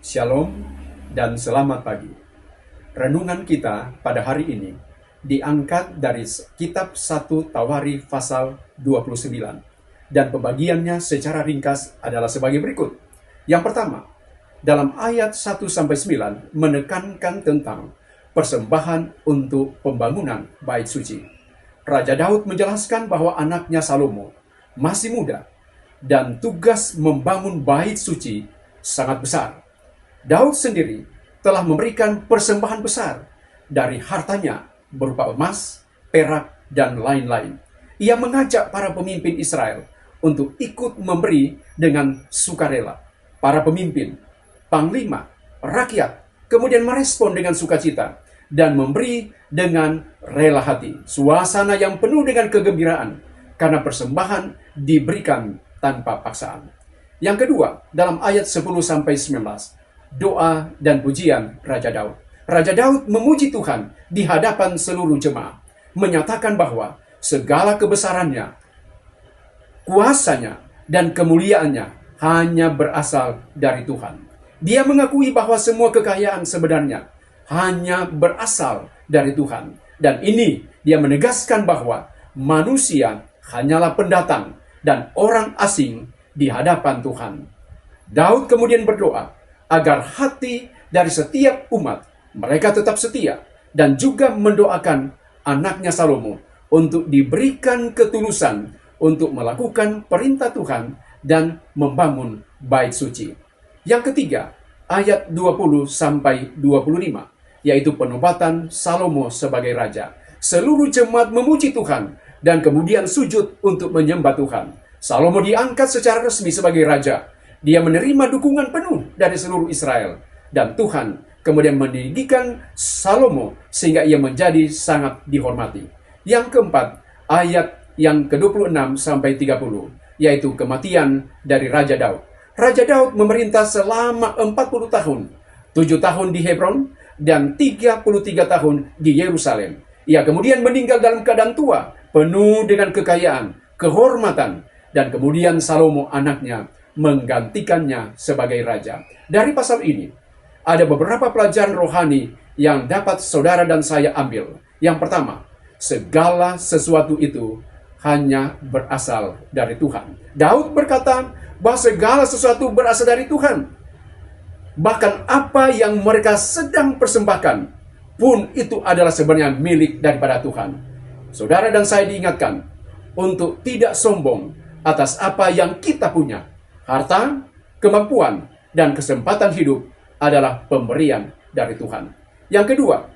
Shalom dan selamat pagi. Renungan kita pada hari ini diangkat dari kitab 1 Tawarikh pasal 29 dan pembagiannya secara ringkas adalah sebagai berikut. Yang pertama, dalam ayat 1-9 menekankan tentang persembahan untuk pembangunan bait suci. Raja Daud menjelaskan bahwa anaknya Salomo masih muda dan tugas membangun bait suci sangat besar. Daud sendiri telah memberikan persembahan besar dari hartanya berupa emas, perak, dan lain-lain. Ia mengajak para pemimpin Israel untuk ikut memberi dengan sukarela. Para pemimpin, panglima, rakyat, kemudian merespon dengan sukacita dan memberi dengan rela hati. Suasana yang penuh dengan kegembiraan karena persembahan diberikan tanpa paksaan. Yang kedua, dalam ayat 10-19, doa dan pujian Raja Daud. Raja Daud memuji Tuhan di hadapan seluruh jemaat, menyatakan bahwa segala kebesarannya, kuasanya, dan kemuliaannya hanya berasal dari Tuhan. Dia mengakui bahwa semua kekayaan sebenarnya hanya berasal dari Tuhan. Dan ini dia menegaskan bahwa manusia hanyalah pendatang dan orang asing di hadapan Tuhan. Daud kemudian berdoa agar hati dari setiap umat mereka tetap setia, dan juga mendoakan anaknya Salomo untuk diberikan ketulusan untuk melakukan perintah Tuhan dan membangun bait suci. Yang ketiga, ayat 20-25, yaitu penobatan Salomo sebagai raja. Seluruh jemaat memuji Tuhan dan kemudian sujud untuk menyembah Tuhan. Salomo diangkat secara resmi sebagai raja. Dia menerima dukungan penuh dari seluruh Israel. Dan Tuhan kemudian meninggikan Salomo sehingga ia menjadi sangat dihormati. Yang keempat, ayat yang ke-26-30, yaitu kematian dari Raja Daud. Raja Daud memerintah selama 40 tahun, 7 tahun di Hebron dan 33 tahun di Yerusalem. Ia kemudian meninggal dalam keadaan tua, penuh dengan kekayaan, kehormatan, dan kemudian Salomo anaknya menggantikannya sebagai raja. Dari pasal ini, ada beberapa pelajaran rohani yang dapat saudara dan saya ambil. Yang pertama, segala sesuatu itu hanya berasal dari Tuhan. Daud berkata bahwa segala sesuatu berasal dari Tuhan. Bahkan apa yang mereka sedang persembahkan pun itu adalah sebenarnya milik daripada Tuhan. Saudara dan saya diingatkan untuk tidak sombong atas apa yang kita punya. Harta, kemampuan, dan kesempatan hidup adalah pemberian dari Tuhan. Yang kedua,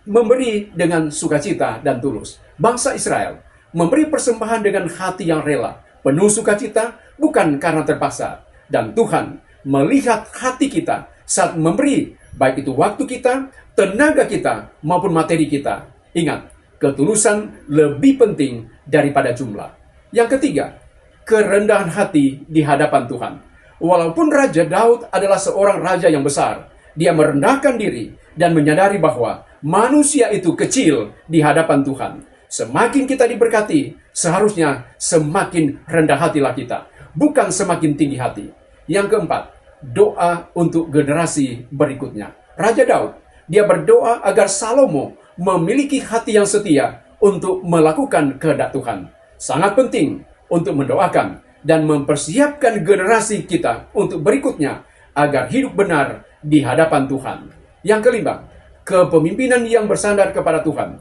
memberi dengan sukacita dan tulus. Bangsa Israel memberi persembahan dengan hati yang rela, penuh sukacita, bukan karena terpaksa. Dan Tuhan melihat hati kita saat memberi, baik itu waktu kita, tenaga kita, maupun materi kita. Ingat, ketulusan lebih penting daripada jumlah. Yang ketiga, kerendahan hati di hadapan Tuhan. Walaupun Raja Daud adalah seorang raja yang besar, dia merendahkan diri dan menyadari bahwa manusia itu kecil di hadapan Tuhan. Semakin kita diberkati, seharusnya semakin rendah hatilah kita, bukan semakin tinggi hati. Yang keempat, doa untuk generasi berikutnya. Raja Daud, dia berdoa agar Salomo memiliki hati yang setia untuk melakukan kehendak Tuhan. Sangat penting untuk mendoakan dan mempersiapkan generasi kita untuk berikutnya agar hidup benar di hadapan Tuhan. Yang kelima, kepemimpinan yang bersandar kepada Tuhan.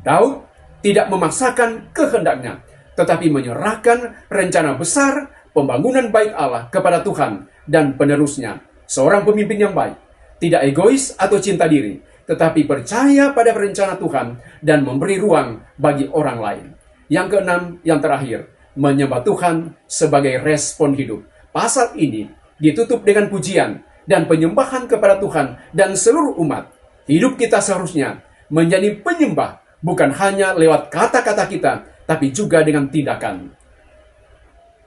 Daud tidak memaksakan kehendaknya, tetapi menyerahkan rencana besar pembangunan bait Allah kepada Tuhan dan penerusnya. Seorang pemimpin yang baik, tidak egois atau cinta diri, tetapi percaya pada rencana Tuhan dan memberi ruang bagi orang lain. Yang keenam, yang terakhir, menyembah Tuhan sebagai respon hidup. Pasal ini ditutup dengan pujian dan penyembahan kepada Tuhan dan seluruh umat. Hidup kita seharusnya menjadi penyembah, bukan hanya lewat kata-kata kita, tapi juga dengan tindakan.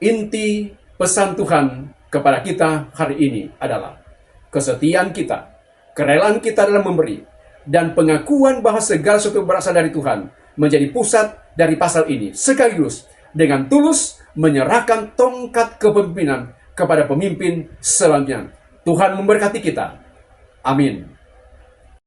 Inti pesan Tuhan kepada kita hari ini adalah kesetiaan kita, kerelaan kita dalam memberi, dan pengakuan bahwa segala sesuatu berasal dari Tuhan menjadi pusat dari pasal ini, sekaligus dengan tulus menyerahkan tongkat kepemimpinan kepada pemimpin selanjutnya. Tuhan memberkati kita. Amin.